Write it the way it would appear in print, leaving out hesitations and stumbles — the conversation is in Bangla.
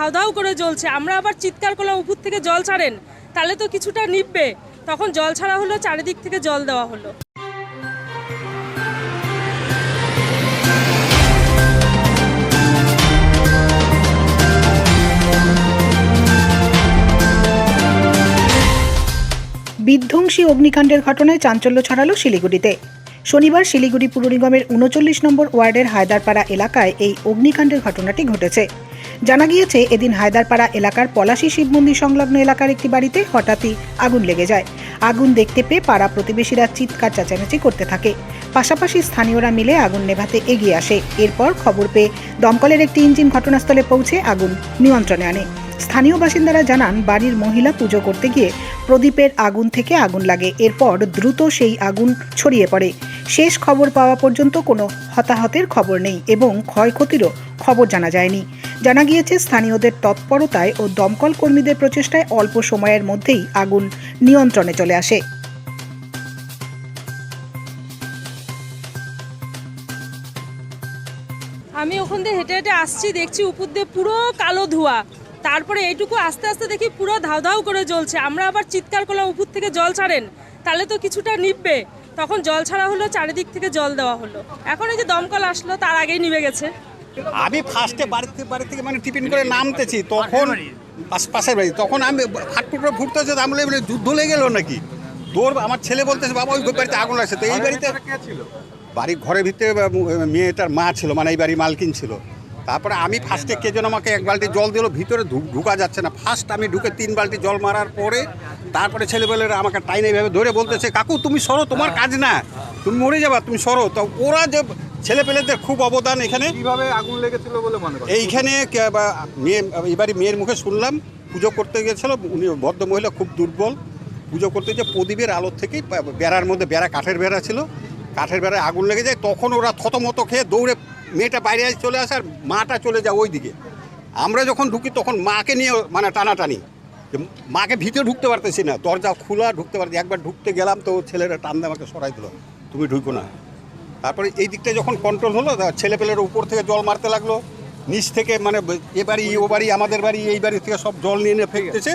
ধাউ ধাউ করে জ্বলছে। আমরা আবার চিৎকার করলাম উপর থেকে জল ছাড়েন, তাহলে তো কিছুটা নিববে। তখন জল ছাড়া হলো, চারিদিক থেকে জল দেওয়া হলো। বিধ্বংসী অগ্নিকাণ্ডের ঘটনায় চাঞ্চল্য ছড়ালো শিলিগুড়িতে। শনিবার শিলিগুড়ি পুর নিগমের ৩৯ নম্বর ওয়ার্ডের হায়দারপাড়া এলাকায় এই অগ্নিকাণ্ডের ঘটনাটি ঘটেছে। জানা গিয়েছে, এদিন হায়দারপাড়া এলাকার পলাশী শিব মন্দির সংলগ্ন এলাকার একটি বাড়িতে হঠাৎই আগুন লেগে যায়। আগুন দেখতে পেয়ে পাড়া প্রতিবেশীরা চিৎকার চেঁচামেচি করতে থাকে। পাশাপাশি স্থানীয়রা মিলে আগুন নেভাতে এগিয়ে আসে। এরপর খবর পেয়ে দমকলের একটি ইঞ্জিন ঘটনাস্থলে পৌঁছে আগুন নিয়ন্ত্রণে আনে। স্থানীয় বাসিন্দারা জানান, বাড়ির মহিলা পুজো করতে গিয়ে প্রদীপের আগুন থেকে আগুন লাগে। এরপর দ্রুত সেই আগুন ছড়িয়ে পড়ে। শেষ খবর পাওয়া পর্যন্ত কোনো হতাহতের খবর নেই এবং ক্ষয়ক্ষতিরও খবর জানা যায়নি। জানা গিয়েছে, স্থানীয়দের তৎপরতায় ও দমকল কর্মীদের প্রচেষ্টায় অল্প সময়ের মধ্যেই আগুন নিয়ন্ত্রণে চলে আসে। আমি ওখান দিয়ে হেঁটে হেঁটে আসছি, দেখছি উপর দিয়ে পুরো কালো ধোঁয়া। তারপরে এইটুকু আস্তে আস্তে দেখি পুরো ধাউ ধাউ করে জ্বলছে। আমরা আবার চিৎকার করলাম উপর থেকে জল ছাড়েন, তাহলে তো কিছুটা নিববে। তখন জল ছাড়া হলো, চারিদিক থেকে জল দেওয়া হলো। এখন এই যে দমকল আসলো, তার আগেই নিভে গেছে। আমি ফার্স্টে বাড়ি থেকে মানে টিফিন করে নামতেছি, তখন পাশের বাড়ি, তখন আমি ফাটফুটে ফুটতেছে, আমি বলে যুদ্ধ লেগে গেল নাকি। দৌড়, আমার ছেলে বলতেছে, বাবা ওই বাড়িতে আগুন লাগছে। তো এই বাড়িতে বাড়ির ঘরের ভিতরে মেয়েটার মা ছিল, মানে এই বাড়ির মালকিন ছিল। তারপরে আমি ফার্স্টে কে যেন আমাকে 1 বালতি জল দিল, ভিতরে ঢুকা যাচ্ছে না। ফার্স্ট আমি ঢুকে 3 বালতি জল মারার পরে তারপরে ছেলেবেলেরা আমাকে টাইনে এইভাবে ধরে বলতেছে, কাকু তুমি সরো, তোমার কাজ না, তুমি মরে যাবা, তুমি সরো। তো ওরা যে ছেলেপেলেদের খুব অবদান এখানে। কিভাবে আগুন লেগেছিল বলে মনে করেন? এইখানে মেয়ে, এবারে মেয়ের মুখে শুনলাম পুজো করতে গিয়েছিল, উনি ভদ্র মহিলা, খুব দুর্বল। পুজো করতে যে প্রদীপের আলোর থেকেই বেড়ার মধ্যে কাঠের বেড়া ছিল, কাঠের বেড়ায় আগুন লেগে যায়। তখন ওরা থতমত খেয়ে দৌড়ে মেয়েটা বাইরে চলে আসে, আর মাটা চলে যায় ওই দিকে। আমরা যখন ঢুকি তখন মাকে নিয়ে মানে টানাটানি, মাকে ভিতরে ঢুকতে পারতেছি না, দরজা খোলা, ঢুকতে পারছি। একবার ঢুকতে গেলাম তো ছেলেরা টান দিয়ে আমাকে সরাই দিল, তুমি ঢুকো না। তারপরে এই দিকটা যখন কন্ট্রোল হলো, ছেলেপেলের উপর থেকে জল মারতে লাগলো, নিচ থেকে মানে এ বাড়ি ও বাড়ি, আমাদের বাড়ি, এই বাড়ি থেকে সব জল নিয়ে ফেলতেছে।